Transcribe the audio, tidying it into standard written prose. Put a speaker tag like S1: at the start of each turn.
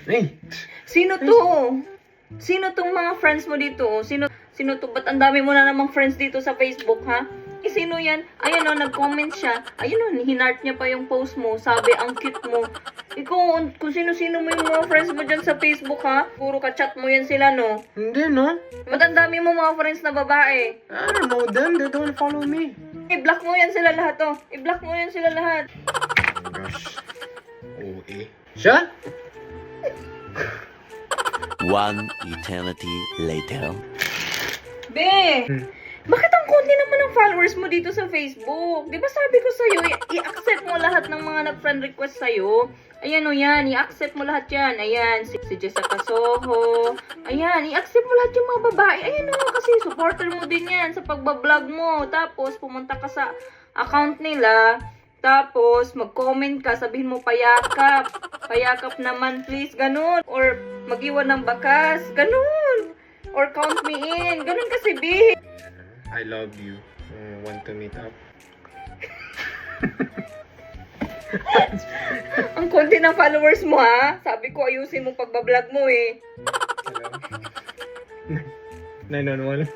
S1: Hey!
S2: Sino to? Sino tong mga friends mo dito? Sino to? Ba't ang dami mo na namang friends dito sa Facebook, ha? Eh, sino yan? Ayan o, nag-comment siya. Ayun o, hinart niya pa yung post mo. Sabi, ang cute mo. Ikaw, kung sino-sino mo yung mga friends mo dyan sa Facebook, ha? Puro ka-chat mo yan sila, no?
S1: Hindi, no?
S2: Ba't ang dami mo mga friends na babae?
S1: I don't know them. They don't follow me.
S2: I-block mo yan sila lahat, oh. I-block mo yan sila lahat.
S1: Oh my gosh. OA. Siya?
S3: One eternity later.
S2: Be! Bakit ang konti naman ng followers mo dito sa Facebook? Di ba sabi ko sa'yo, i-accept mo lahat ng mga nag-friend request sa'yo? Ayan o yan, i-accept mo lahat yan. Ayan, si Jessica Soho. Ayan, i-accept mo lahat yung mga babae. Ayan o, kasi supporter mo din yan sa pagbablog mo. Tapos, pumunta ka sa account nila. Tapos, mag-comment ka, sabihin mo payakap. Payakap naman please, ganun. Or mag-iwan ng bakas, ganun. Or count me in, ganun kasi, B.
S1: I love you. Want to meet up?
S2: Ang konti ng followers mo, ha? Sabi ko, ayusin mo pagbablog mo, eh.
S1: Hello? 911.